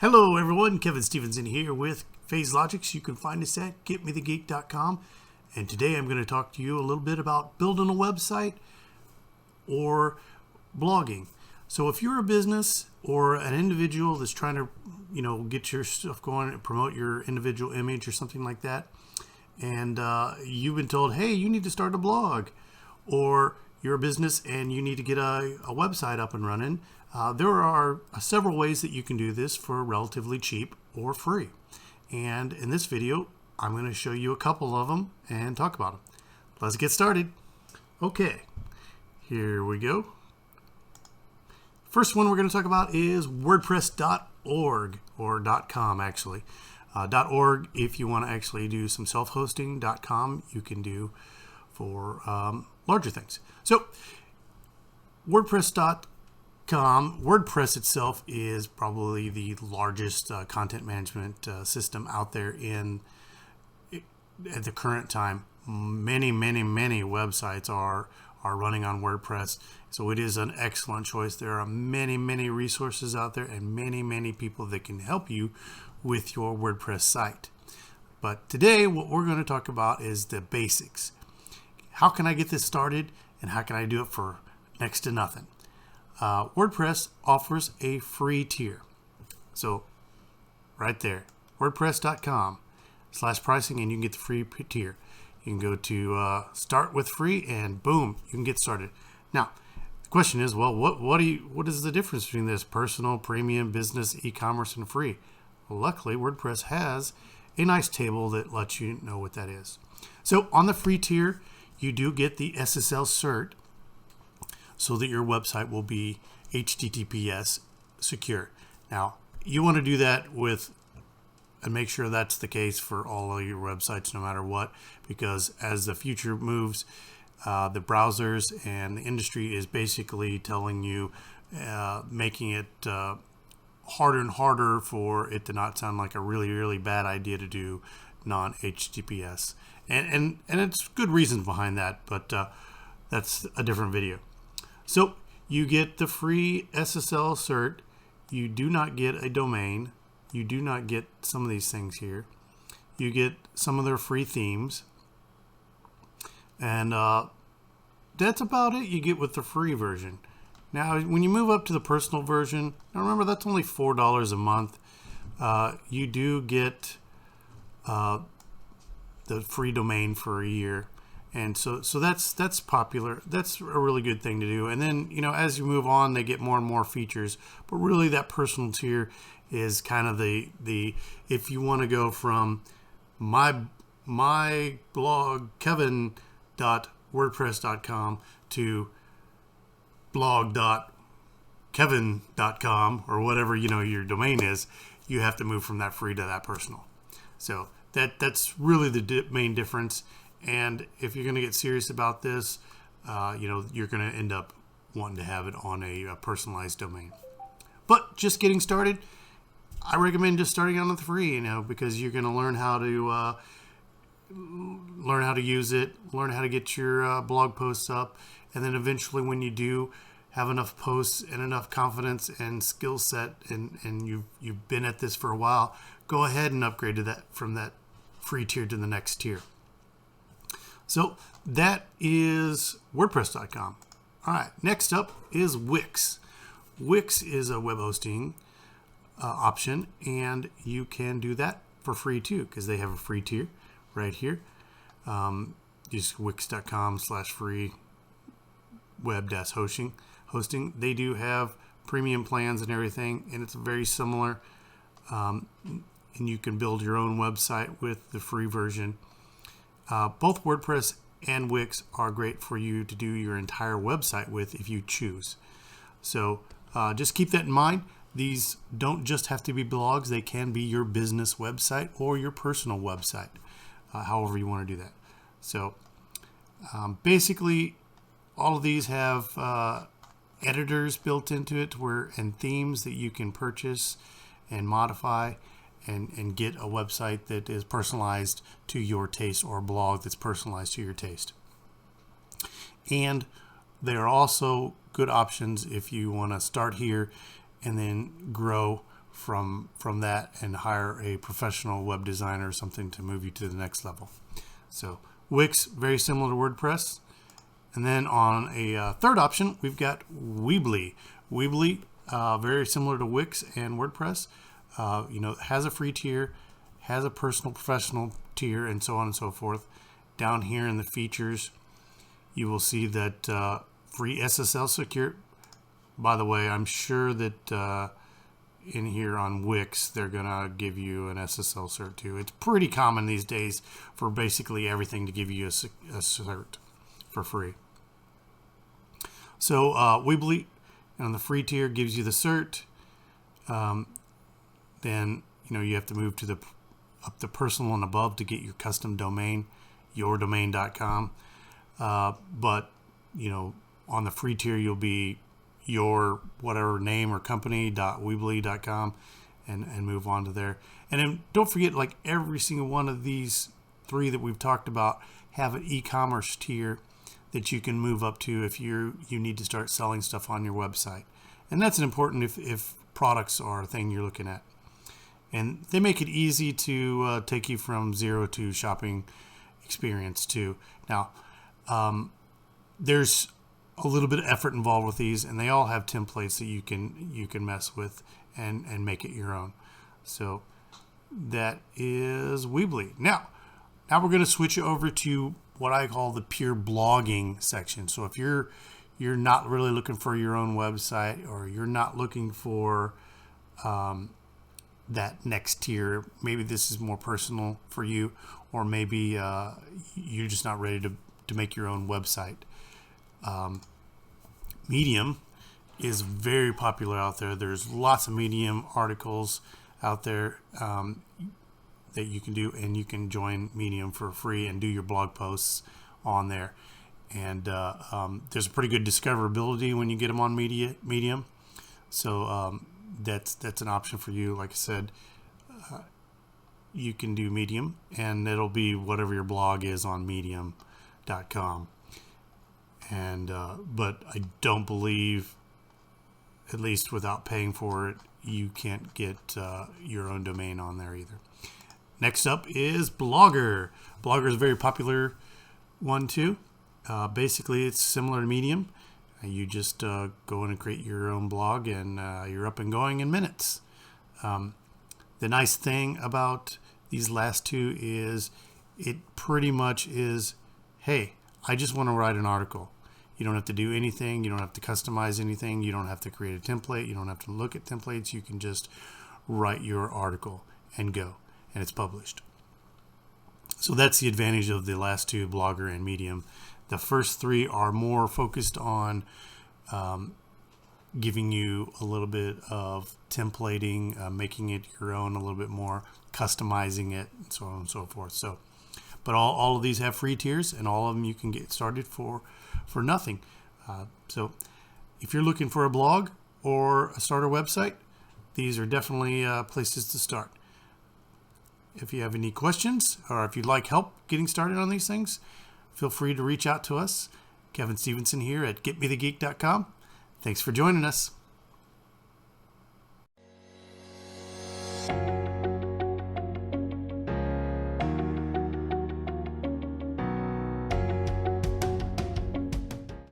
Hello everyone, Kevin Stevenson here with PhasedLogix. You can find us at GetMeTheGeek.com, and today I'm going to talk to you a little bit about building a website or blogging. So if you're a business or an individual that's trying to, get your stuff going and promote your individual image or something like that, and you've been told, hey, you need to start a blog, or you're a business and you need to get a website up and running, there are several ways that you can do this for relatively cheap or free. And in this video, I'm going to show you a couple of them and talk about them. Let's get started. Okay, here we go. First one we're going to talk about is WordPress.org, or .com actually. .org if you want to actually do some self-hosting. .com you can do for larger things. So WordPress.com, WordPress itself is probably the largest content management system out there at the current time. Many websites are running on WordPress, so it is an excellent choice. There are many resources out there and many people that can help you with your WordPress site. But today what we're going to talk about is the basics. How can I get this started, and how can I do it for next to nothing? WordPress offers a free tier. So right there, WordPress.com/pricing, and you can get the free tier. You can go to start with free, and boom, you can get started. Now, the question is, well, what is the difference between this personal, premium, business, e-commerce, and free? Well, luckily, WordPress has a nice table that lets you know what that is. So on the free tier, you do get the SSL cert, so that your website will be HTTPS secure. Now, you want to do that and make sure that's the case for all of your websites, no matter what, because as the future moves, the browsers and the industry is basically telling you, making it harder and harder for it to not sound like a really bad idea to do non-HTTPS. And it's good reasons behind that, but that's a different video. So you get the free SSL cert. You do not get a domain. You do not get some of these things here. You get some of their free themes. And that's about it you get with the free version. Now, when you move up to the personal version, now remember that's only $4 a month. You do get the free domain for a year. And so that's popular. That's a really good thing to do. And then, as you move on, they get more and more features. But really, that personal tier is kind of the if you want to go from my blog kevin.wordpress.com to blog.kevin.com or whatever your domain is, you have to move from that free to that personal. So that's really the main difference. And if you're going to get serious about this, you're going to end up wanting to have it on a personalized domain. But just getting started, I recommend just starting on the free, because you're going to learn how to use it, learn how to get your blog posts up, and then eventually, when you do have enough posts and enough confidence and skill set, and you've been at this for a while, go ahead and upgrade to that from that free tier to the next tier. So that is WordPress.com. All right, next up is Wix. Wix is a web hosting option, and you can do that for free too, because they have a free tier right here. Just wix.com/free web-hosting. They do have premium plans and everything, and it's very similar. And you can build your own website with the free version. Both WordPress and Wix are great for you to do your entire website with if you choose. So just keep that in mind. These don't just have to be blogs. They can be your business website or your personal website, however you want to do that. So basically, all of these have editors built into it and themes that you can purchase and modify and get a website that is personalized to your taste, or a blog that's personalized to your taste. And they are also good options if you want to start here and then grow from that and hire a professional web designer or something to move you to the next level. So Wix, very similar to WordPress. And then on a third option, we've got Weebly. Weebly, very similar to Wix and WordPress. Has a free tier, has a personal professional tier, and so on and so forth. Down here in the features, you will see that free SSL secure. By the way, I'm sure that in here on Wix, they're going to give you an SSL cert too. It's pretty common these days for basically everything to give you a cert for free. So Weebly on the free tier gives you the cert. Then you have to move to up the personal and above to get your custom domain, yourdomain.com. But on the free tier, you'll be your whatever name or company.weebly.com and move on to there. And then don't forget, like every single one of these three that we've talked about have an e-commerce tier that you can move up to if you need to start selling stuff on your website. And that's important if products are a thing you're looking at. And they make it easy to take you from zero to shopping experience too. Now, there's a little bit of effort involved with these, and they all have templates that you can mess with and make it your own. So that is Weebly. Now we're going to switch over to what I call the pure blogging section. So if you're not really looking for your own website, or you're not looking for that next tier, maybe this is more personal for you, or maybe you're just not ready to make your own website. Medium is very popular out there. There's lots of Medium articles out there that you can do, and you can join Medium for free and do your blog posts on there. And there's a pretty good discoverability when you get them on Medium. So that's an option for you. Like I said, you can do Medium, and it'll be whatever your blog is on medium.com. And but I don't believe, at least without paying for it, you can't get your own domain on there either. Next up is Blogger. Blogger is a very popular one too. Basically, it's similar to Medium. You just go in and create your own blog, and you're up and going in minutes. The nice thing about these last two is it pretty much is, hey, I just want to write an article. You don't have to do anything. You don't have to customize anything. You don't have to create a template. You don't have to look at templates. You can just write your article and go, and it's published. So that's the advantage of the last two, Blogger and Medium. The first three are more focused on giving you a little bit of templating, making it your own a little bit more, customizing it, and so on and so forth. So, but all of these have free tiers, and all of them you can get started for nothing. So if you're looking for a blog or a starter website, these are definitely places to start. If you have any questions, or if you'd like help getting started on these things, feel free to reach out to us. Kevin Stevenson here at GetMeTheGeek.com. Thanks for joining us.